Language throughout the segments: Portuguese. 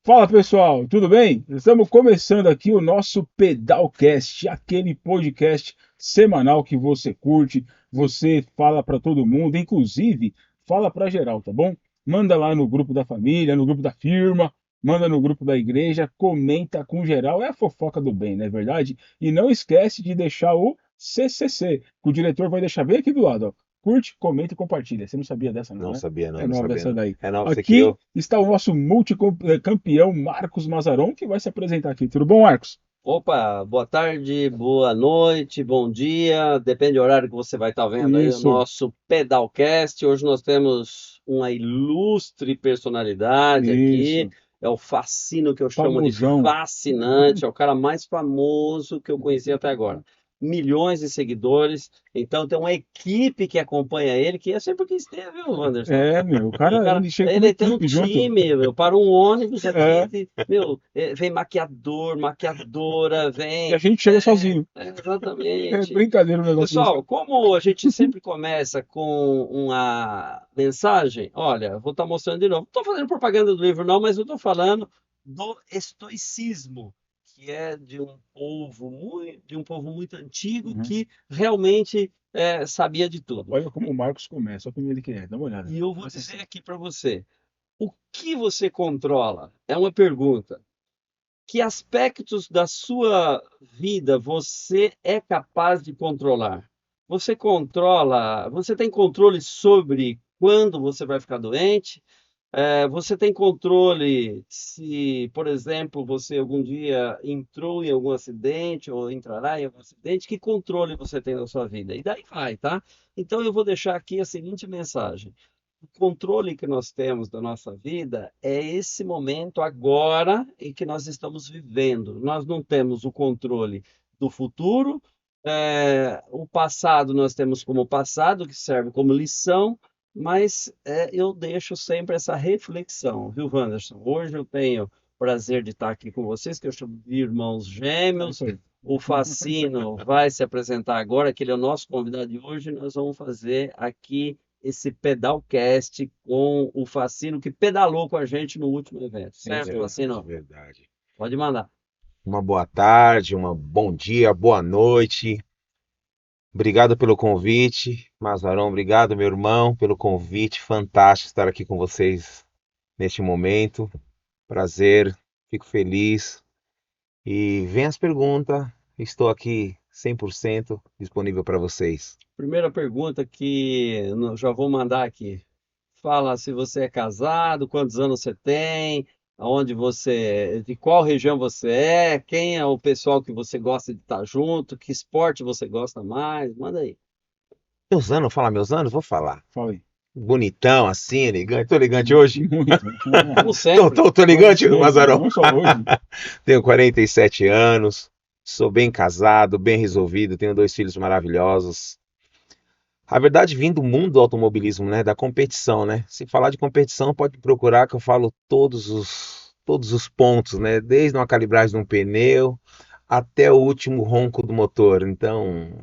Fala pessoal, tudo bem? Estamos começando aqui o nosso Pedalcast, aquele podcast semanal que você curte, você fala para todo mundo, inclusive fala para geral, tá bom? Manda lá no grupo da família, no grupo da firma, manda no grupo da igreja, comenta com geral, é a fofoca do bem, não é verdade? E não esquece de deixar o CCC, que o diretor vai deixar bem aqui do lado, ó. Curte, comenta e compartilha. Você não sabia dessa não, Não né? sabia, não, É não nova sabia, essa não. daí. É nova, você Aqui criou. está o nosso multicampeão Marcos Mazaron, que vai se apresentar aqui. Tudo bom, Marcos? Opa, boa tarde, boa noite, bom dia, depende do horário que você vai estar vendo aí o Isso, nosso Pedalcast. Hoje nós temos uma ilustre personalidade aqui, isso. é o Facino, que eu chamo de Famosão. fascinante, é o cara mais famoso que eu conheci até agora. Milhões de seguidores, então tem uma equipe que acompanha ele, que é sempre que esteve, viu, Wanderson? É, meu, o O cara, cara, ele chega com uma ele tem um equipe junto. time, meu, para um ônibus aqui, É, vem maquiador, maquiadora, e a vem. gente chega sozinho. É Exatamente. brincadeira um negócio desse. Pessoal, como a gente sempre começa com uma mensagem, olha, vou estar mostrando de novo. Não estou fazendo propaganda do livro, não, mas eu estou falando do estoicismo, que é de um povo muito antigo Uhum. que realmente sabia de tudo. Olha como o Marcos começa, olha como ele quer. Dá uma olhada. E eu vou Presta dizer atenção. aqui para você, o que você controla? É uma pergunta. Que aspectos da sua vida você é capaz de controlar? Você tem controle sobre quando você vai ficar doente? Você tem controle se, por exemplo, você algum dia entrou em algum acidente ou entrará em algum acidente? Que controle você tem da sua vida? E daí vai, tá? Então eu vou deixar aqui a seguinte mensagem. O controle que nós temos da nossa vida é esse momento agora em que nós estamos vivendo. Nós não temos o controle do futuro, o passado nós temos como passado, que serve como lição, mas eu deixo sempre essa reflexão, viu, Wanderson? Hoje eu tenho o prazer de estar aqui com vocês, que eu chamo de irmãos É gêmeos. isso aí. O Facino vai se apresentar agora, que ele é o nosso convidado de hoje. Nós vamos fazer aqui esse Pedalcast com o Facino, que pedalou com a gente no último evento. É isso Certo, aí. Verdade, Facino? verdade. Pode mandar. Uma boa tarde, um bom dia, boa noite. Obrigado pelo convite, Mazarão. Obrigado, meu irmão, pelo convite. Fantástico estar aqui com vocês neste momento. Prazer, fico feliz. E vem as perguntas. Estou aqui 100% disponível para vocês. Primeira pergunta que eu já vou mandar aqui. Fala se você é casado, quantos anos você tem, de qual região você é, quem é o pessoal que você gosta de estar junto, que esporte você gosta mais, manda aí. Meus anos, falar meus anos? Vou falar. Fala aí. Bonitão, assim, elegante. Tô elegante hoje? Muito. Como Tô, sempre. tô, tô Como elegante, sempre, Mazarão. não só hoje. Tenho 47 anos, sou bem casado, bem resolvido, tenho dois filhos maravilhosos. A verdade, vim do mundo do automobilismo, né, da competição, né? Se falar de competição, pode procurar que eu falo todos os pontos, né? Desde uma calibragem de um pneu até o último ronco do motor. Então,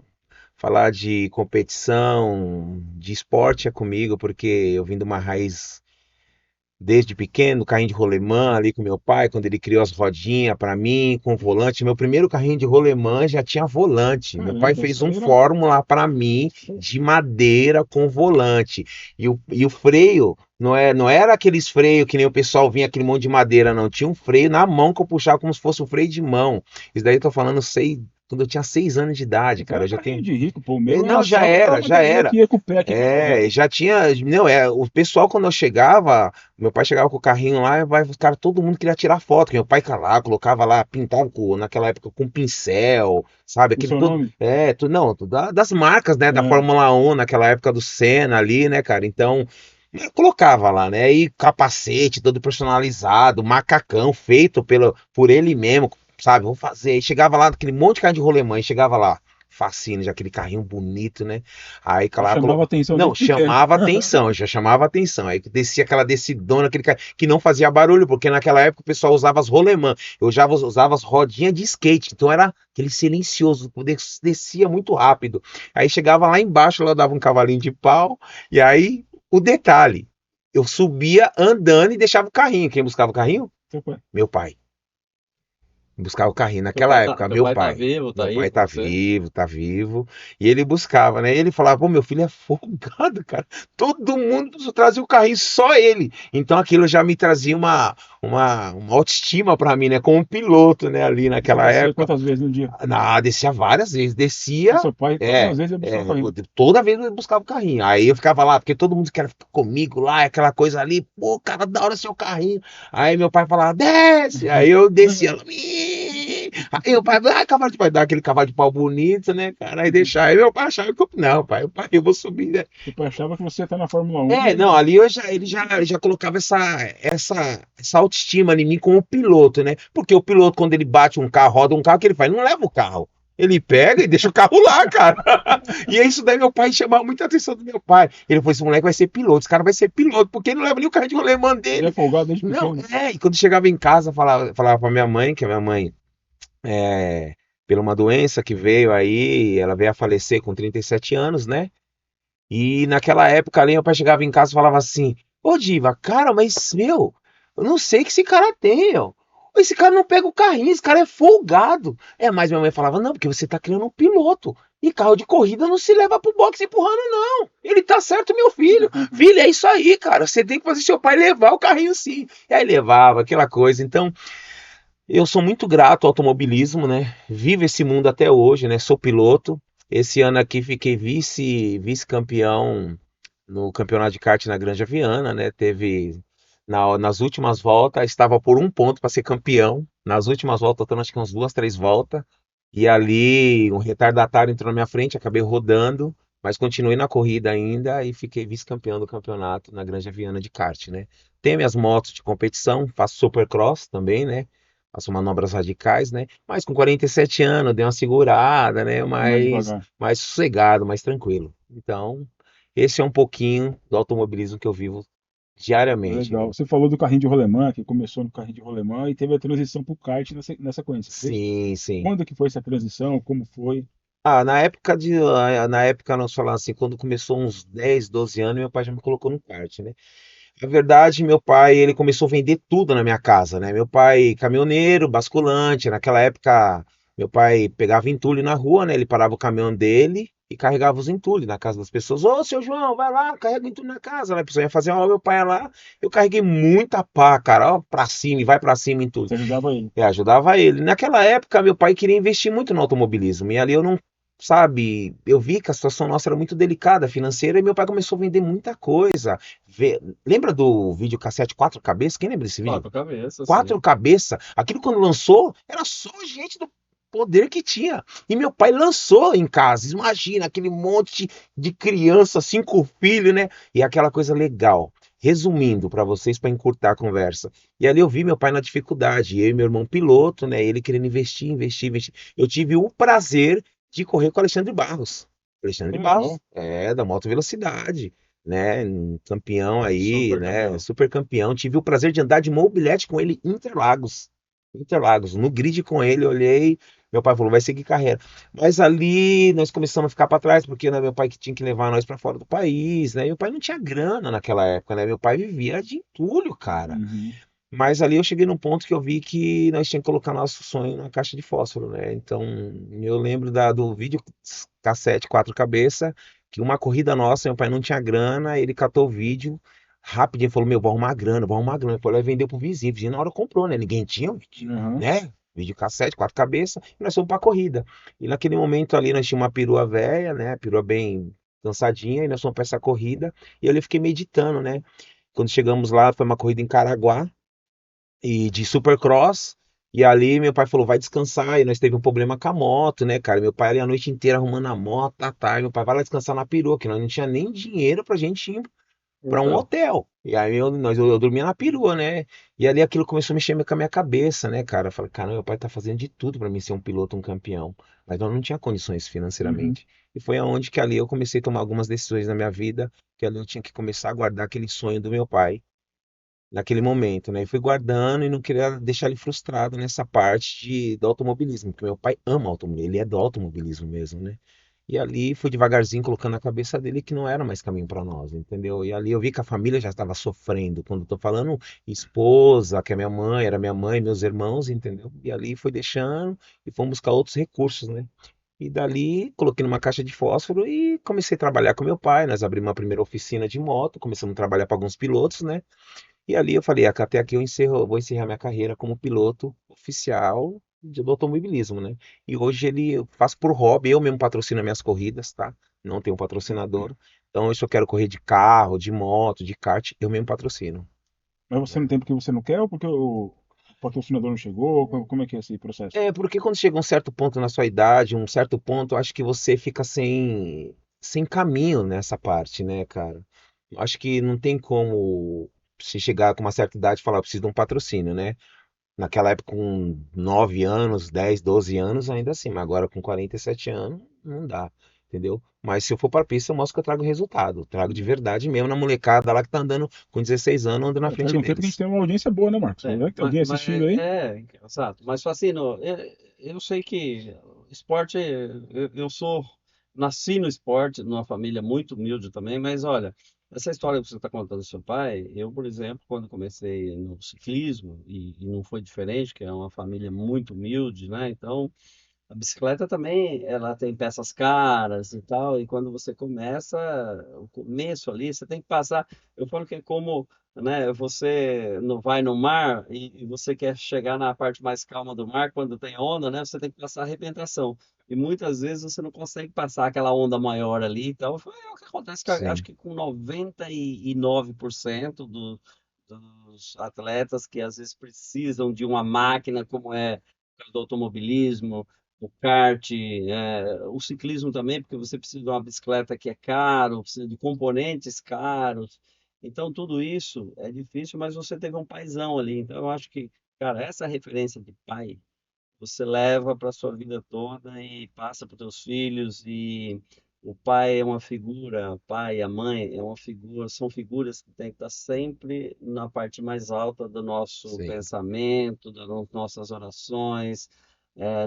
falar de competição, de esporte é comigo, porque eu vim de uma raiz desde pequeno, carrinho de rolemã ali com meu pai, quando ele criou as rodinhas para mim, com volante. Meu primeiro carrinho de rolemã já tinha volante. Meu pai Caramba, fez isso um aí era. Fórmula para mim de madeira com volante. E o freio não era aqueles freios que nem o pessoal vinha aquele monte de madeira, não. Tinha um freio na mão que eu puxava como se fosse um freio de mão. Isso daí eu tô falando quando eu tinha 6 anos de idade, Então cara. é Eu já carrinho tenho. de rico, pô. O meu Não, era já só aquela era, já madeirinha era. que ia com o pé aqui na roda. Já tinha. Não, o pessoal, quando eu chegava, meu pai chegava com o carrinho lá, e os caras, todo mundo queria tirar foto. Que meu pai lá, colocava lá, pintava naquela época com pincel, sabe? O Aquele seu todo. nome? Não, das marcas, né? Da É. Fórmula 1, naquela época do Senna ali, né, cara? Então, eu colocava lá, né? E capacete todo personalizado, macacão feito por ele mesmo, sabe? Vou fazer. Aí chegava lá, aquele monte de carro de rolemã, e chegava lá. Fascina, já aquele carrinho bonito, né? Aí, Já claro, chamava atenção não, desde pequeno. chamava atenção, já chamava atenção. Aí descia aquela descidona, aquele cara que não fazia barulho, porque naquela época o pessoal usava as rolemã, eu já usava as rodinhas de skate, então era aquele silencioso, descia muito rápido. Aí chegava lá embaixo, lá eu dava um cavalinho de pau, e aí o detalhe, eu subia andando e deixava o carrinho. Quem buscava o carrinho? Seu pai. Meu pai. Buscava o carrinho. Naquela época, Teu meu pai tá pai. vivo, tá Meu aí pai com você? tá vivo. E ele buscava, né? E ele falava, pô, meu filho é folgado, cara. Todo mundo trazia o carrinho, só ele. Então aquilo já me trazia uma autoestima pra mim, né? Como piloto, né? Ali Você naquela descia época. quantas vezes no dia? Descia várias vezes. E Descia. seu pai, todas as vezes, ele buscava o carrinho. Toda vez eu buscava o carrinho. Aí eu ficava lá, porque todo mundo quer ficar comigo lá, aquela coisa ali, pô, cara, da hora seu carrinho. Aí meu pai falava, desce! Aí eu descia lá, "Ih". Aí o pai, cavalo de pau, dar aquele cavalo de pau bonito, né, cara? Aí deixar. Aí meu pai achava que não, pai, eu vou subir, né? Seu pai achava que você ia estar na Fórmula 1 e Não, ali ele já colocava essa autoestima em mim como piloto, né? Porque o piloto, quando ele bate um carro, roda um carro, o que ele faz? Ele não leva o carro. Ele pega e deixa o carro lá, cara. E é isso daí, meu pai chamava muita atenção do meu pai. Ele falou: esse moleque vai ser piloto, esse cara vai ser piloto, porque ele não leva nem o carro de rolemã ele é dele. folgado desde Não, pequeno. e quando chegava em casa, falava pra minha mãe, que a minha mãe, é, pela uma doença que veio aí, ela veio a falecer com 37 anos, né? E naquela época ali, meu pai chegava em casa e falava assim: Ô Diva, cara, mas meu, eu não sei o que esse cara tem, ó. Esse cara não pega o carrinho, esse cara é folgado. Mas minha mãe falava: Não, porque você tá criando um piloto. E carro de corrida não se leva pro boxe empurrando, não. Ele tá certo, meu filho. Filho, é isso aí, cara. Você tem que fazer seu pai levar o carrinho sim. E aí levava aquela coisa. Então, eu sou muito grato ao automobilismo, né? Vivo esse mundo até hoje, né? Sou piloto. Esse ano aqui fiquei vice-campeão no campeonato de kart na Granja Viana, né? Teve nas últimas voltas, estava por um ponto para ser campeão. Nas últimas voltas, eu acho que umas duas, três voltas. E ali um retardatário entrou na minha frente, acabei rodando, mas continuei na corrida ainda e fiquei vice-campeão do campeonato na Granja Viana de kart, né? Tenho minhas motos de competição, faço supercross também, né? Faço manobras radicais, né? Mas com 47 anos, dei uma segurada, né? Mais Mais, devagar. mais sossegado, mais tranquilo. Então, esse é um pouquinho do automobilismo que eu vivo diariamente, Legal. viu? Você falou do carrinho de rolemã, que começou no carrinho de rolemã e teve a transição para o kart na sequência, foi isso? Sim, sim. Quando que foi essa transição? Como foi? Na época, nós falamos assim, quando começou uns 10, 12 anos, meu pai já me colocou no kart, né? Na verdade, meu pai, ele começou a vender tudo na minha casa, né? Meu pai, caminhoneiro, basculante, naquela época, meu pai pegava entulho na rua, né? Ele parava o caminhão dele e carregava os entulhos na casa das pessoas. Ô, seu João, vai lá, carrega o entulho na casa, né? A pessoa ia fazer uma obra, meu pai ia lá, eu carreguei muita pá, cara, ó, pra cima, e vai pra cima entulho. Você ajudava ele? Ajudava ele. Naquela época, meu pai queria investir muito no automobilismo. E ali eu não, sabe, eu vi que a situação nossa era muito delicada financeira e meu pai começou a vender muita coisa. Lembra do videocassete Quatro Cabeças? Quem lembra desse vídeo? Quatro cabeças, Quatro sim. Cabeças. Aquilo quando lançou, era só gente do poder que tinha. E meu pai lançou em casa. Imagina aquele monte de criança, cinco filhos, né? E aquela coisa legal. Resumindo para vocês, para encurtar a conversa. E ali eu vi meu pai na dificuldade. Eu e meu irmão piloto, né? Ele querendo investir, investir, investir. Eu tive o prazer de correr com o Alexandre Barros. Que Alexandre Barros, legal. da Moto Velocidade, né? Um campeão aí, Super né? campeão. Super campeão. Tive o prazer de andar de mobilete com ele em Interlagos. Interlagos, no grid com ele, olhei. Meu pai falou, vai seguir carreira. Mas ali nós começamos a ficar para trás, porque né, meu pai que tinha que levar nós para fora do país, né? Meu pai não tinha grana naquela época, né? Meu pai vivia de entulho, cara. Uhum. Mas ali eu cheguei num ponto que eu vi que nós tínhamos que colocar nosso sonho na caixa de fósforo, né? Então, eu lembro do vídeo cassete Quatro Cabeça, que uma corrida nossa, meu pai não tinha grana, ele catou o vídeo, rapidinho falou, meu, vou arrumar grana. Ele foi lá e vendeu pro vizinho, o vizinho na hora comprou, né? Ninguém tinha, Uhum. né? Vídeo cassete, quatro cabeças, e nós fomos pra corrida. E naquele momento ali nós tínhamos uma perua velha, né? Perua bem cansadinha, e nós fomos pra essa corrida, e ali eu fiquei meditando, né? Quando chegamos lá, foi uma corrida em Caraguá, e de Supercross. E ali meu pai falou, vai descansar. E nós teve um problema com a moto, né, cara? Meu pai ali a noite inteira arrumando a moto, tá, tá. E meu pai vai lá descansar na perua, que nós não tinha nem dinheiro pra gente ir pra um Então, hotel. E aí eu dormia na perua, né? E ali aquilo começou a mexer com a minha cabeça, né, cara? Eu falei, cara, meu pai tá fazendo de tudo pra mim ser um piloto, um campeão. Mas eu não tinha condições Uhum. financeiramente. E foi aonde que ali eu comecei a tomar algumas decisões na minha vida, que ali eu tinha que começar a guardar aquele sonho do meu pai naquele momento, né? E fui guardando e não queria deixar ele frustrado nessa parte do automobilismo, porque meu pai ama automobilismo, ele é do automobilismo mesmo, né? E ali fui devagarzinho colocando na cabeça dele que não era mais caminho para nós, entendeu? E ali eu vi que a família já estava sofrendo. Quando eu tô falando esposa, que é minha mãe, era minha mãe, meus irmãos, entendeu? E ali foi deixando e fomos buscar outros recursos, né? E dali coloquei numa caixa de fósforo e comecei a trabalhar com meu pai. Nós abrimos uma primeira oficina de moto, começamos a trabalhar para alguns pilotos, né? E ali eu falei, até aqui vou encerrar minha carreira como piloto oficial do automobilismo, né? E hoje eu faço por hobby, eu mesmo patrocino minhas corridas, tá? Não tenho patrocinador. Então, se eu quero correr de carro, de moto, de kart, eu mesmo patrocino. Mas você não tem porque você não quer ou porque o patrocinador não chegou? Como é que é esse processo? É, porque quando chega um certo ponto na sua idade, um certo ponto, eu acho que você fica sem caminho nessa parte, né, cara? Eu acho que não tem como se chegar com uma certa idade e falar, eu preciso de um patrocínio, né? Naquela época, com 9 anos, 10, 12 anos, ainda assim, mas agora com 47 anos, não dá, entendeu? Mas se eu for para a pista, eu mostro que eu trago resultado, trago de verdade mesmo na molecada lá que tá andando com 16 anos, andando na É, faz frente um tempo que a gente deles. tem uma audiência boa, né, Marcos? É, Vai que tem alguém assistindo aí? exato. Mas, Facino, eu sei que esporte, eu sou, nasci no esporte, numa família muito humilde também, mas olha, essa história que você está contando do seu pai, eu, por exemplo, quando comecei no ciclismo, e não foi diferente, que é uma família muito humilde, né? Então, a bicicleta também, ela tem peças caras e tal, e quando você começa, o começo ali, você tem que passar. Eu falo que é como, né, você não vai no mar e você quer chegar na parte mais calma do mar, quando tem onda, né, você tem que passar a arrebentação. E muitas vezes você não consegue passar aquela onda maior ali e tal. É o que acontece, que eu acho Sim, que com 99% dos atletas que às vezes precisam de uma máquina como é do automobilismo, o kart, o ciclismo também, porque você precisa de uma bicicleta que é caro, precisa de componentes caros. Então, tudo isso é difícil, mas você teve um paizão ali. Então, eu acho que, cara, essa referência de pai, você leva para sua vida toda e passa para os teus filhos. E o pai é uma figura, o pai, a mãe é uma figura, são figuras que têm que estar sempre na parte mais alta do nosso sim, pensamento, das nossas orações,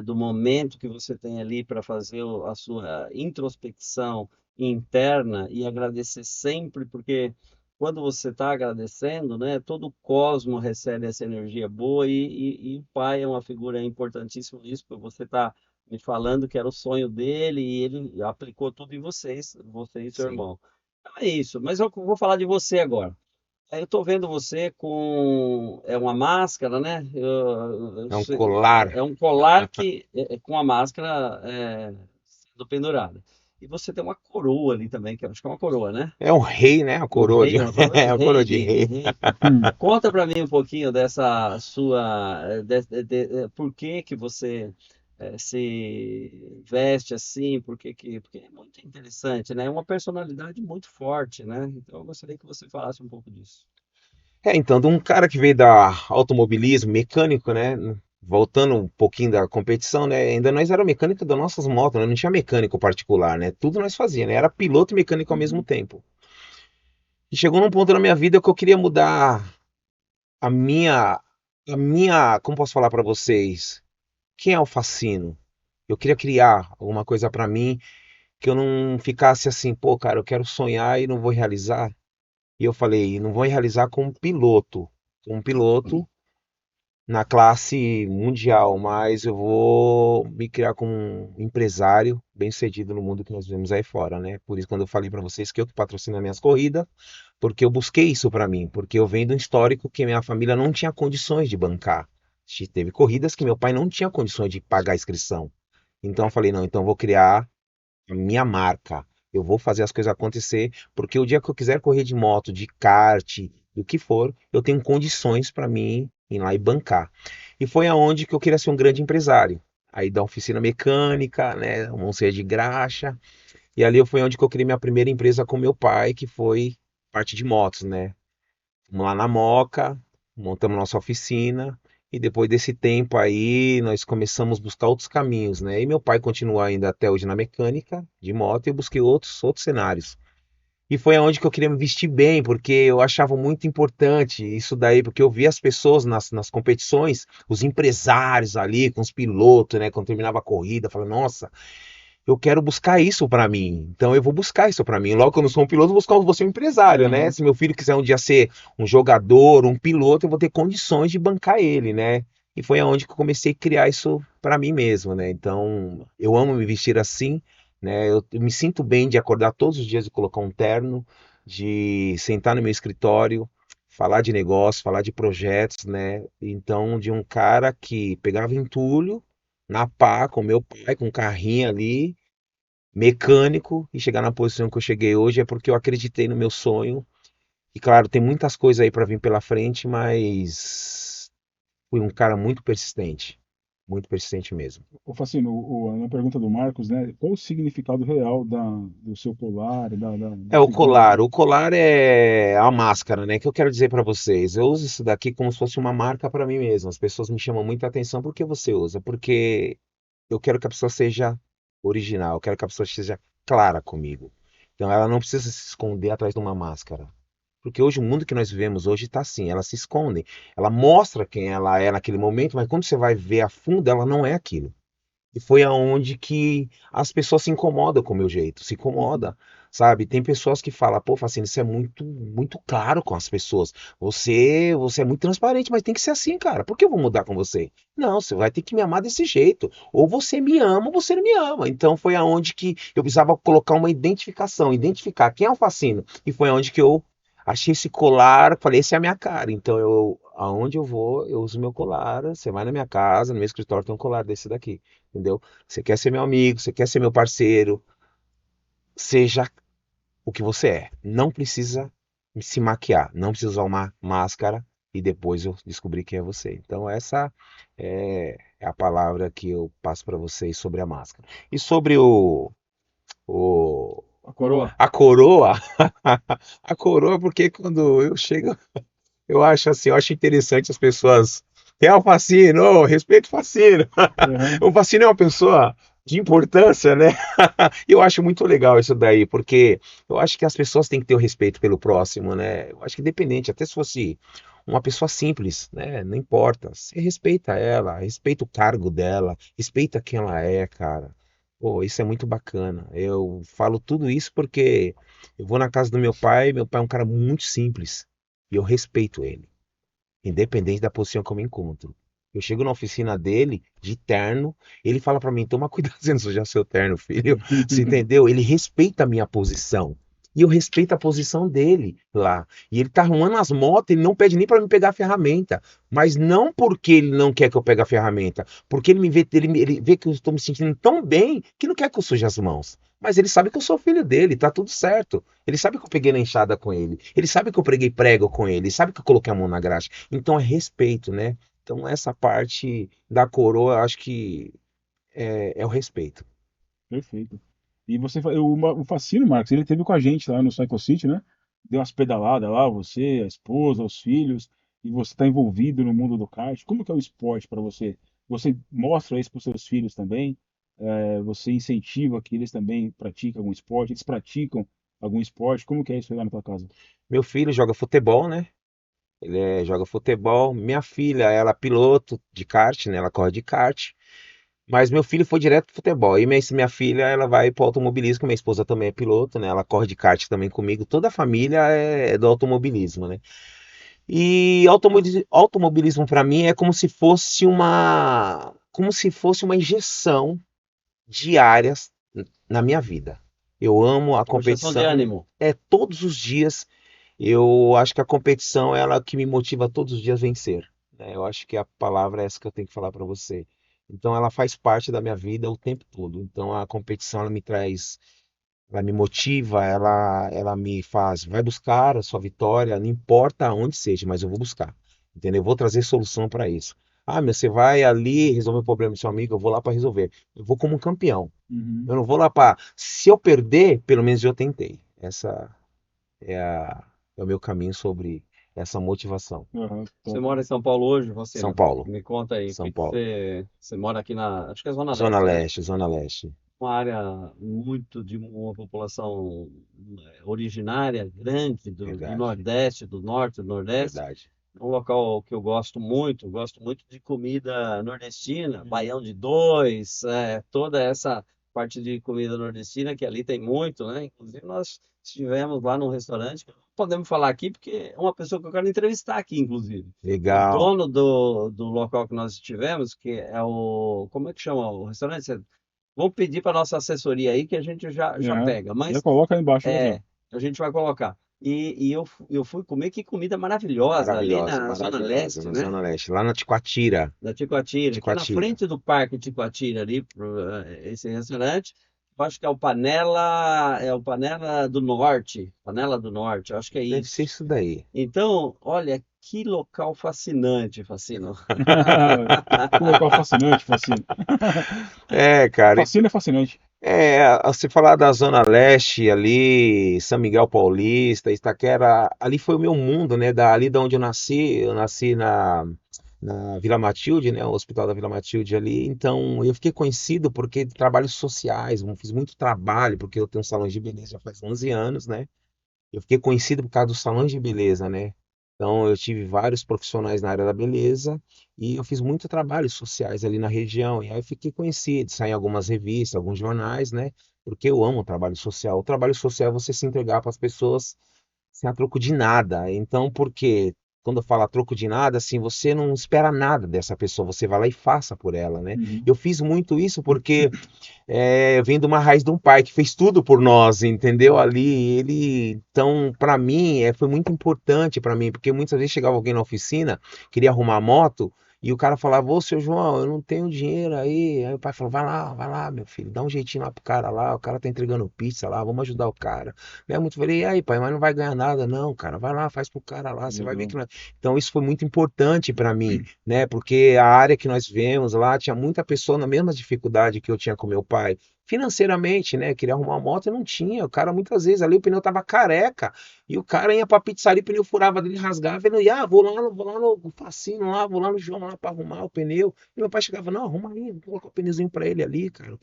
do momento que você tem ali para fazer a sua introspecção interna e agradecer sempre, porque quando você está agradecendo, né, todo o cosmo recebe essa energia boa e o pai é uma figura importantíssima nisso, porque você está me falando que era o sonho dele e ele aplicou tudo em vocês, você e seu sim. irmão. Então é isso, mas eu vou falar de você agora. Eu estou vendo você com uma máscara, né? É um colar. É um colar que com a máscara sendo pendurada. E você tem uma coroa ali também, que eu acho que é uma coroa, né? É um rei, né? A Um coroa de, rei, uma coroa de é a coroa rei, de rei. rei. Hum. Conta para mim um pouquinho dessa sua, por que que você se veste assim, porque é muito interessante, né? É uma personalidade muito forte, né? Então eu gostaria que você falasse um pouco disso. É, então, de um cara que veio da automobilismo, mecânico, né? Voltando um pouquinho da competição, né? Ainda nós era mecânico das nossas motos, né? Não tinha mecânico particular, né? Tudo nós fazia, né? Era piloto e mecânico ao mesmo Uhum. tempo. E chegou num ponto na minha vida que eu queria mudar a minha, como posso falar para vocês? Quem é o Facino? Eu queria criar alguma coisa para mim que eu não ficasse assim, pô, cara, eu quero sonhar e não vou realizar. E eu falei, não vou realizar como um piloto na classe mundial, mas eu vou me criar como um empresário bem-sucedido no mundo que nós vivemos aí fora, né? Por isso, quando eu falei para vocês que eu que patrocino as minhas corridas, porque eu busquei isso para mim, porque eu venho de um histórico que minha família não tinha condições de bancar. Teve corridas que meu pai não tinha condições de pagar a inscrição. Então eu falei, não, então eu vou criar a minha marca. Eu vou fazer as coisas acontecer, porque o dia que eu quiser correr de moto, de kart, do que for, eu tenho condições para mim ir lá e bancar. E foi aonde que eu queria ser um grande empresário. Aí da oficina mecânica, né, um ser de graxa. E ali foi onde que eu criei minha primeira empresa com meu pai, que foi parte de motos, né? Fomos lá na Moca, montamos nossa oficina. E depois desse tempo aí, nós começamos a buscar outros caminhos, né? E meu pai continua ainda até hoje na mecânica de moto e eu busquei outros cenários. E foi aonde que eu queria me vestir bem, porque eu achava muito importante isso daí, porque eu via as pessoas nas competições, os empresários ali, com os pilotos, né? Quando terminava a corrida, eu falava, nossa, eu quero buscar isso pra mim. Então eu vou buscar isso pra mim. Logo que eu não sou um piloto, vou ser um empresário, né? Aham. Se meu filho quiser um dia ser um jogador, um piloto, eu vou ter condições de bancar ele, né? E foi aonde que eu comecei a criar isso pra mim mesmo, né? Então eu amo me vestir assim, né? Eu me sinto bem de acordar todos os dias e colocar um terno, de sentar no meu escritório, falar de negócio, falar de projetos, né? Então, de um cara que pegava entulho na pá com meu pai, com um carrinho ali, mecânico, e chegar na posição que eu cheguei hoje é porque eu acreditei no meu sonho. E claro, tem muitas coisas aí para vir pela frente, mas fui um cara muito persistente mesmo. Ô, Facino, na pergunta do Marcos, né? Qual o significado real do seu colar, da É, figura do. o colar é a máscara, né? Que eu quero dizer para vocês. Eu uso isso daqui como se fosse uma marca para mim mesmo. As pessoas me chamam muita atenção. Por que você usa? Porque eu quero que a pessoa seja original, eu quero que a pessoa seja clara comigo. Então ela não precisa se esconder atrás de uma máscara. Porque hoje o mundo que nós vivemos hoje está assim, ela se esconde. Ela mostra quem ela é naquele momento, mas quando você vai ver a fundo, ela não é aquilo. E foi aonde que as pessoas se incomodam com o meu jeito, se Uhum. incomoda, sabe? Tem pessoas que falam, pô, Facine, isso é muito claro com as pessoas. Você é muito transparente, mas tem que ser assim, cara. Por que eu vou mudar com você? Não, você vai ter que me amar desse jeito. Ou você me ama, ou você não me ama. Então foi aonde que eu precisava colocar uma identificação, identificar quem é o Facino. E foi aonde que eu achei esse colar, falei, esse é a minha cara. Então aonde eu vou, eu uso meu colar. Você vai na minha casa, no meu escritório tem um colar desse daqui. Entendeu? Você quer ser meu amigo, você quer ser meu parceiro, seja o que você é. Não precisa se maquiar, não precisa usar uma máscara e depois eu descobrir quem é você. Então essa é a palavra que eu passo para vocês sobre a máscara. E sobre o A coroa. a coroa, a coroa, porque quando eu chego, eu acho assim, eu acho interessante as pessoas. É o Facino, oh, respeito o Facino. Aham. O Facino é uma pessoa de importância, né? E eu acho muito legal isso daí, porque eu acho que as pessoas têm que ter o respeito pelo próximo, né? Eu acho que independente, até se fosse uma pessoa simples, né? Não importa. Você respeita ela, respeita o cargo dela, respeita quem ela é, cara. Pô, isso é muito bacana. Eu falo tudo isso porque eu vou na casa do meu pai é um cara muito simples e eu respeito ele independente da posição que eu me encontro. Eu chego na oficina dele, de terno, ele fala pra mim, toma cuidado de não sujar seu terno, filho. Você entendeu? Ele respeita a minha posição. E eu respeito a posição dele lá. E ele tá arrumando as motos, ele não pede nem pra me pegar a ferramenta. Mas não porque ele não quer que eu pegue a ferramenta. Porque ele me vê, ele vê que eu estou me sentindo tão bem que não quer que eu suje as mãos. Mas ele sabe que eu sou filho dele, tá tudo certo. Ele sabe que eu peguei na enxada com ele. Ele sabe que eu preguei prego com ele. Ele sabe que eu coloquei a mão na graxa. Então é respeito, né? Então essa parte da coroa, eu acho que é o respeito. Perfeito. E o Facino, Marcos, ele teve com a gente lá no Cycle City, né? Deu umas pedaladas lá, você, a esposa, os filhos, e você está envolvido no mundo do kart. Como que é o esporte para você? Você mostra isso para os seus filhos também? Você incentiva que eles também pratiquem algum esporte? Eles praticam algum esporte? Como que é isso aí lá na tua casa? Meu filho joga futebol, né? Joga futebol. Minha filha, ela é piloto de kart, né? Ela corre de kart. Mas meu filho foi direto pro futebol. E minha filha, ela vai pro automobilismo. Minha esposa também é piloto, né? Ela corre de kart também comigo. Toda a família é do automobilismo, né? E automobilismo para mim é como se fosse uma injeção diária na minha vida. Eu amo a Uma injeção de competição. ânimo. É todos os dias. Eu acho que a competição é ela que me motiva todos os dias a vencer, né? Eu acho que a palavra é essa que eu tenho que falar para você. Então ela faz parte da minha vida o tempo todo. Então a competição ela me traz, ela me motiva, ela me faz, vai buscar a sua vitória, não importa onde seja, mas eu vou buscar. Entendeu? Eu vou trazer solução para isso. Ah, meu, você vai ali resolver o problema do seu amigo, eu vou lá para resolver. Eu vou como um campeão. Uhum. Eu não vou lá para, se eu perder, pelo menos eu tentei. Essa é, é o meu caminho sobre essa motivação. Aham, Você top. mora em São Paulo hoje, São Rocino? Paulo, Me conta aí, São porque Paulo. você mora aqui acho que é Zona Zona Leste, né? Leste, Zona Leste. Uma área muito de uma população originária, grande, do Verdade, Nordeste, do Norte, do Nordeste. verdade. É um local que eu gosto muito de comida nordestina, Uhum. baião de dois, toda essa parte de comida nordestina, que ali tem muito, né? Inclusive, nós estivemos lá num restaurante, que não podemos falar aqui, porque é uma pessoa que eu quero entrevistar aqui, inclusive. O Legal. dono do local que nós estivemos, que é o. Como é que chama o restaurante? Vamos pedir para nossa assessoria aí que a gente já Aham. pega. Já Mas coloca aí embaixo já já. é, a gente vai colocar. E eu fui comer que comida maravilhosa ali Maravilhosa, na Zona maravilhosa, Leste, na né? Zona Leste, lá na Ticoatira. Da Ticoatira, que é na Ticoatira. frente do Parque Ticoatira ali, esse restaurante. Eu acho que é o Panela do Norte, Panela do Norte, eu acho que é Deve ser isso. isso daí. Então, olha que local fascinante, Fascino. Que local fascinante, fascina. É, cara, Fascina é fascinante. se falar da Zona Leste ali, São Miguel Paulista, Itaquera, ali foi o meu mundo, né? Ali da onde eu nasci na Vila Matilde, né? O Hospital da Vila Matilde ali. Então eu fiquei conhecido porque de trabalhos sociais, eu fiz muito trabalho, porque eu tenho um salão de beleza já faz 11 anos, né? Eu fiquei conhecido por causa dos salões de beleza, né? Então, eu tive vários profissionais na área da beleza e eu fiz muito trabalhos sociais ali na região. E aí eu fiquei conhecido, saí em algumas revistas, alguns jornais, né? Porque eu amo o trabalho social. O trabalho social é você se entregar para as pessoas sem a troco de nada. Então, por quê? Quando eu falo a troco de nada, assim, você não espera nada dessa pessoa, você vai lá e faça por ela, né? Uhum. Eu fiz muito isso porque vem de uma raiz de um pai que fez tudo por nós, entendeu? Ali, então, para mim, foi muito importante para mim, porque muitas vezes chegava alguém na oficina, queria arrumar a moto, e o cara falava, ô, seu João, eu não tenho dinheiro aí o pai falou, vai lá, meu filho, dá um jeitinho lá pro cara lá, o cara tá entregando pizza lá, vamos ajudar o cara. Né? Muito falei, e aí, pai, mas não vai ganhar nada, não, cara, vai lá, faz pro cara lá, você vai ver Legal. que não é. Então, isso foi muito importante para mim, né? Porque a área que nós vemos lá tinha muita pessoa na mesma dificuldade que eu tinha com meu pai. Financeiramente, né? Queria arrumar uma moto e não tinha. O cara muitas vezes ali o pneu tava careca e o cara ia pra pizzaria, o pneu furava dele, rasgava, ele ia, vou lá no Facino lá, vou lá no João lá pra arrumar o pneu. E meu pai chegava, não, arruma aí, vou colocar o pneuzinho pra ele ali, cara.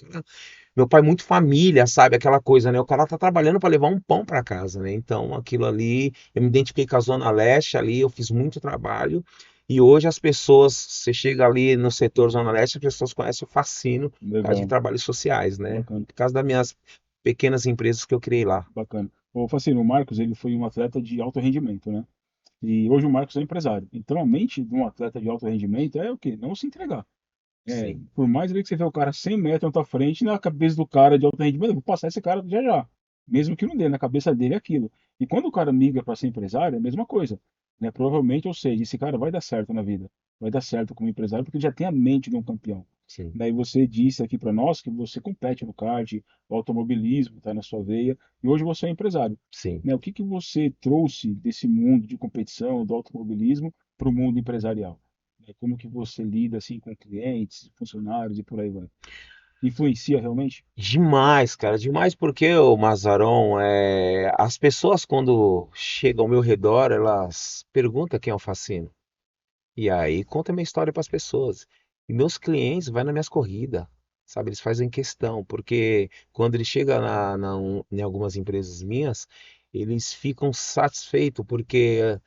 Meu pai muito família, sabe? Aquela coisa, né? O cara tá trabalhando para levar um pão para casa, né? Então, aquilo ali, eu me identifiquei com a Zona Leste ali, eu fiz muito trabalho. E hoje as pessoas, você chega ali no setor Zona Leste, as pessoas conhecem o Facino por causa de Legal. trabalhos sociais, né? Bacana. Por causa das minhas pequenas empresas que eu criei lá. Bacana. O Facino, o Marcos, ele foi um atleta de alto rendimento, né? E hoje o Marcos é empresário. Então a mente de um atleta de alto rendimento é o quê? Não se entregar. Sim, Por mais ali que você vê o cara 100 metros na tua frente, na cabeça do cara de alto rendimento, eu vou passar esse cara já já. Mesmo que não dê, na cabeça dele é aquilo. E quando o cara migra para ser empresário, é a mesma coisa. Né? Provavelmente, ou seja, esse cara vai dar certo na vida. Vai dar certo como empresário porque ele já tem a mente de um campeão. sim, Daí você disse aqui para nós que você compete no kart, o automobilismo está na sua veia, e hoje você é empresário. sim. Né? O que que você trouxe desse mundo de competição, do automobilismo, para o mundo empresarial? Né? Como que você lida assim com clientes, funcionários e por aí vai? Influencia realmente? Demais, cara, demais porque o Mazaron, as pessoas quando chegam ao meu redor, elas perguntam quem é o Facino. E aí conta a minha história para as pessoas. E meus clientes vão nas minhas corridas, sabe? Eles fazem questão, porque quando ele chega em algumas empresas minhas, eles ficam satisfeitos, porque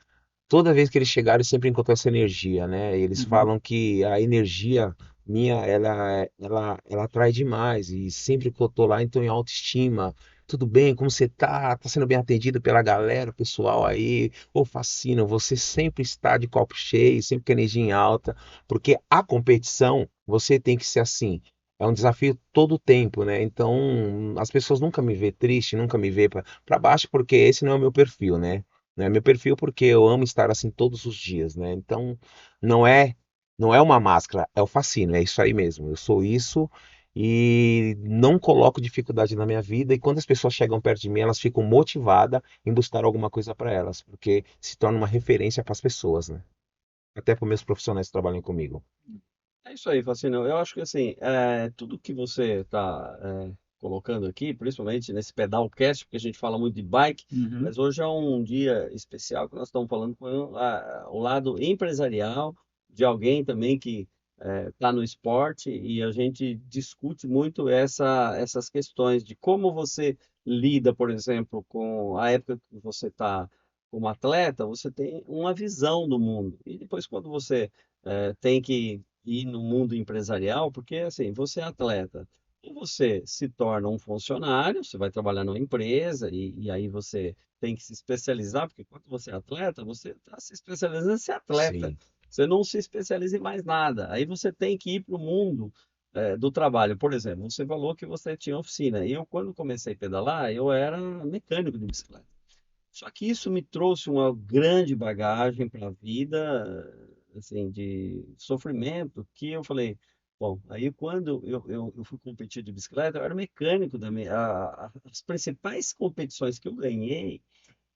toda vez que eles chegaram, eles sempre encontram essa energia, né? Eles Uhum. falam que a energia minha, ela atrai demais. E sempre que eu tô lá, então em autoestima. Tudo bem? Como você tá? Tá sendo bem atendido pela galera, pessoal aí? Ô, fascina, você sempre está de copo cheio, sempre com energia em alta, porque a competição, você tem que ser assim. É um desafio todo o tempo, né? Então, as pessoas nunca me vê triste, nunca me vê para baixo, porque esse não é o meu perfil, né? Não é meu perfil porque eu amo estar assim todos os dias, né? Então, não é não é uma máscara, é o fascínio, é isso aí mesmo. Eu sou isso e não coloco dificuldade na minha vida e quando as pessoas chegam perto de mim, elas ficam motivadas em buscar alguma coisa para elas, porque se torna uma referência para as pessoas, né? Até para os meus profissionais que trabalham comigo. É isso aí, Facino. Eu acho que assim, tudo que você está colocando aqui, principalmente nesse pedalcast, porque a gente fala muito de bike, Uhum. mas hoje é um dia especial que nós estamos falando com o lado empresarial de alguém também que está no esporte e a gente discute muito essas questões de como você lida, por exemplo, com a época que você está como atleta, você tem uma visão do mundo. E depois, quando você tem que ir no mundo empresarial, porque assim, você é atleta, Ou você se torna um funcionário, você vai trabalhar numa empresa e aí você tem que se especializar, porque quando você é atleta, você está se especializando em ser atleta. Sim, Você não se especializa em mais nada. Aí você tem que ir para o mundo do trabalho. Por exemplo, você falou que você tinha oficina. Eu, quando comecei a pedalar, eu era mecânico de bicicleta. Só que isso me trouxe uma grande bagagem para a vida, assim, de sofrimento, que eu falei, bom, aí quando eu fui competir de bicicleta, eu era mecânico da as principais competições que eu ganhei,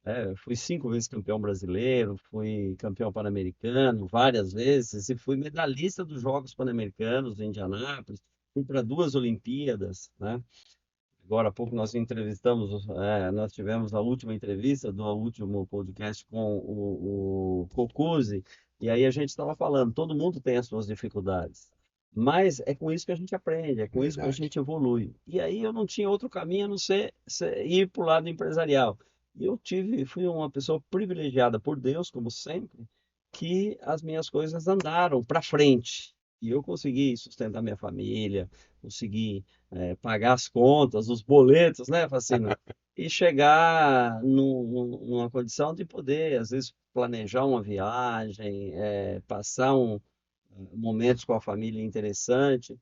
eu fui 5 vezes campeão brasileiro, fui campeão pan-americano várias vezes e fui medalhista dos Jogos Pan-Americanos em Indianápolis, fui para 2 Olimpíadas, né? Agora há pouco nós tivemos a última entrevista do último podcast com o Cocuzzi, e aí a gente estava falando, todo mundo tem as suas dificuldades, mas é com isso que a gente aprende, é com isso que a verdade. gente evolui. E aí eu não tinha outro caminho a não ser ir para o lado empresarial. E fui uma pessoa privilegiada por Deus, como sempre, que as minhas coisas andaram para frente. E eu consegui sustentar minha família, consegui pagar as contas, os boletos, né, Facino? E chegar numa condição de poder, às vezes, planejar uma viagem, passar momentos com a família interessante.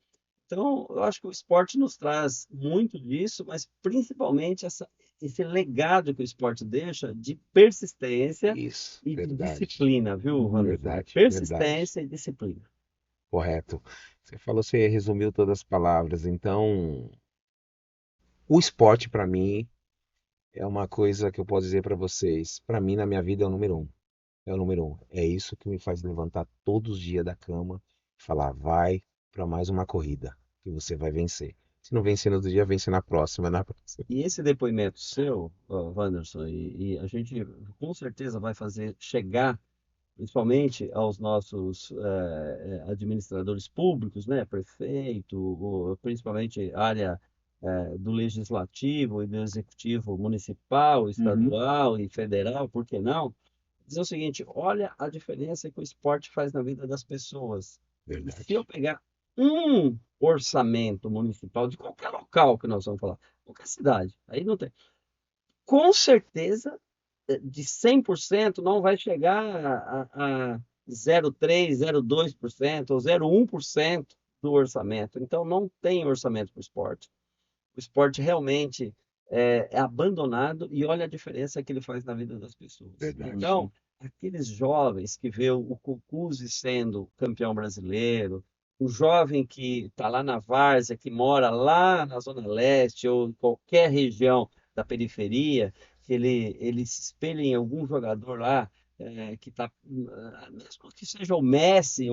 Então, eu acho que o esporte nos traz muito disso, mas principalmente esse legado que o esporte deixa de persistência Isso, e de verdade, disciplina, viu, Uhum. Wanderson? É verdade, verdade. persistência e disciplina. Correto. Você falou, você resumiu todas as palavras. Então, o esporte para mim é uma coisa que eu posso dizer para vocês. Para mim, na minha vida, é o número um. É o número um. É isso que me faz levantar todos os dias da cama e falar, vai para mais uma corrida, que você vai vencer. Se não vencer no outro dia, vence na próxima, na próxima. E esse depoimento seu, Wanderson, e a gente com certeza vai fazer chegar, principalmente aos nossos administradores públicos, né, prefeito, principalmente área do legislativo e do executivo municipal, Uhum. estadual e federal, por que não? Dizer o seguinte: olha a diferença que o esporte faz na vida das pessoas. E se eu Verdade. pegar um orçamento municipal de qualquer local que nós vamos falar, qualquer cidade, aí não tem. Com certeza, de 100% não vai chegar a 0,3, 0,2% ou 0,1% do orçamento. Então, não tem orçamento para o esporte. O esporte realmente é abandonado e olha a diferença que ele faz na vida das pessoas. Verdade. Então, aqueles jovens que vê o Cucuzzi sendo campeão brasileiro, o jovem que está lá na várzea, que mora lá na Zona Leste ou em qualquer região da periferia, que ele se espelha em algum jogador lá que está, mesmo que seja o Messi,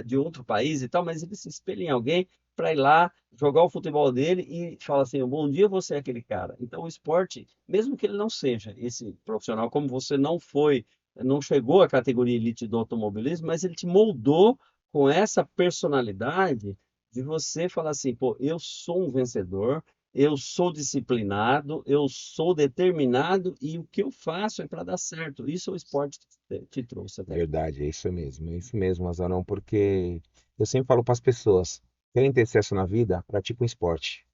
de outro país e tal, mas ele se espelha em alguém para ir lá jogar o futebol dele e fala assim: bom dia, você é aquele cara. Então, o esporte, mesmo que ele não seja esse profissional, como você não foi, não chegou à categoria elite do automobilismo, mas ele te moldou com essa personalidade de você falar assim: pô, eu sou um vencedor. Eu sou disciplinado, eu sou determinado e o que eu faço é para dar certo. Isso é o esporte que te trouxe até aqui. Verdade, é isso mesmo, Azarão, porque eu sempre falo para as pessoas, querem ter sucesso na vida, pratica um esporte.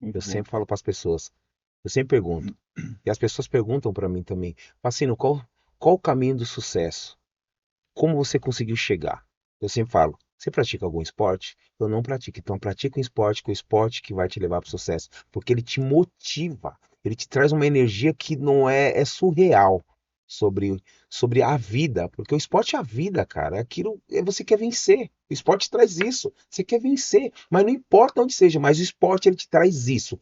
Eu Muito bom. sempre falo para as pessoas, eu sempre pergunto, e as pessoas perguntam para mim também, Facino, qual o caminho do sucesso? Como você conseguiu chegar? Eu sempre falo, você pratica algum esporte? Eu não pratico, então pratica um esporte, que é o esporte que vai te levar para o sucesso, porque ele te motiva, ele te traz uma energia que não é surreal sobre a vida, porque o esporte é a vida, cara, você quer vencer, o esporte traz isso, você quer vencer, mas não importa onde seja, mas o esporte ele te traz isso,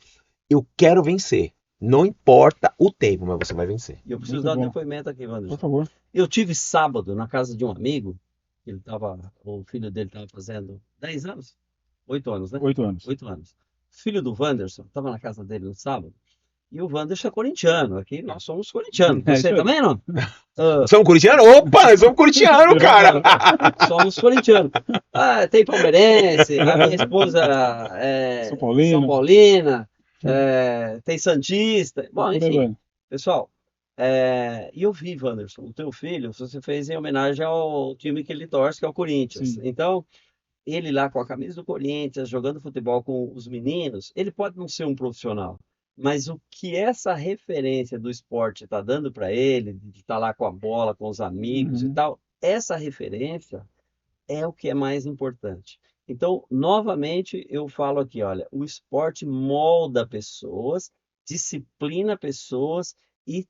eu quero vencer, não importa o tempo, mas você vai vencer. E eu preciso Muito dar um bom. depoimento aqui, Por Wanderson. favor. Eu tive sábado na casa de um amigo, o filho dele estava fazendo 10 anos, 8 anos, né? 8 anos. 8 anos. Filho do Wanderson, estava na casa dele no sábado, e o Wanderson é corintiano, aqui nós somos corintianos. É isso Você aí. também não? Ah, Somos corintiano? Opa, nós somos corintiano, cara! somos corintianos. Ah, tem palmeirense, a minha esposa São é São Paulino. Paulina, tem Santista, E bom, por aí enfim. vai. Pessoal, e eu vi, Wanderson, o teu filho, você fez em homenagem ao time que ele torce, que é o Corinthians. Sim. Então, ele lá com a camisa do Corinthians, jogando futebol com os meninos, ele pode não ser um profissional, mas o que essa referência do esporte está dando para ele, de estar lá com a bola, com os amigos e Uhum. tal, essa referência é o que é mais importante. Então, novamente, eu falo aqui, olha, o esporte molda pessoas, disciplina pessoas e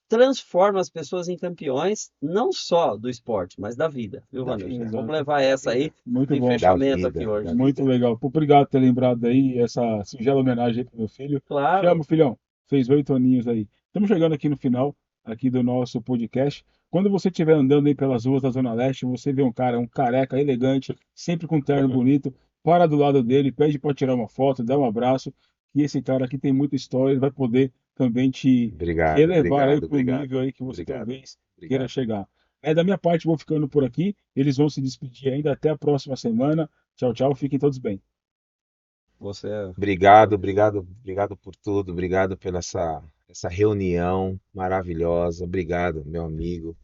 transforma as pessoas em campeões, não só do esporte, mas da vida, viu, Da Wanderson? vida, Vamos Exato. levar essa aí Muito de bom. da fechamento aqui vida, da hoje. Muito vida. legal. Pô, obrigado por ter lembrado aí essa singela homenagem aí pro meu filho. Te amo, Claro, filhão. Fez 8 aninhos aí. Estamos chegando aqui no final aqui do nosso podcast. Quando você estiver andando aí pelas ruas da Zona Leste, você vê um cara, um careca elegante, sempre com um terno bonito, para do lado dele, pede para tirar uma foto, dá um abraço, que esse cara aqui tem muita história, ele vai poder também te Obrigado, elevar aí obrigado, para o obrigado, nível aí que você obrigado, talvez queira obrigado. chegar. Da minha parte, vou ficando por aqui. Eles vão se despedir ainda. Até a próxima semana. Tchau, tchau. Fiquem todos bem. você é Obrigado, obrigado, obrigado por tudo, obrigado pela essa reunião maravilhosa. Obrigado, meu amigo.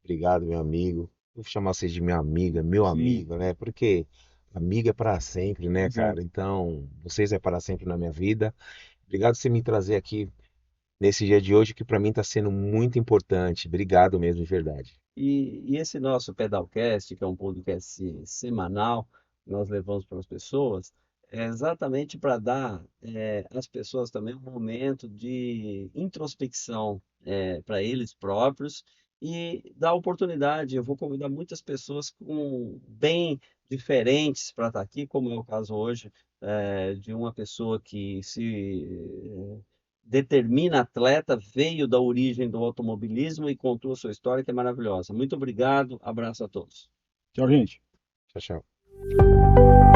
Obrigado, meu amigo. Vou chamar você de minha amiga, meu Sim, amigo, né? Porque amiga é para sempre, né, exato. cara? Então, vocês é para sempre na minha vida. Obrigado por você me trazer aqui nesse dia de hoje, que para mim está sendo muito importante. Obrigado mesmo, de verdade. E esse nosso Pedalcast, que é um podcast semanal, que nós levamos para as pessoas, é exatamente para dar às pessoas também um momento de introspecção para eles próprios e dar oportunidade. Eu vou convidar muitas pessoas com bem diferentes para estar aqui, como é o caso hoje, de uma pessoa que se determina atleta, veio da origem do automobilismo e contou a sua história, que é maravilhosa. Muito obrigado, abraço a todos. Tchau, gente. Tchau, tchau.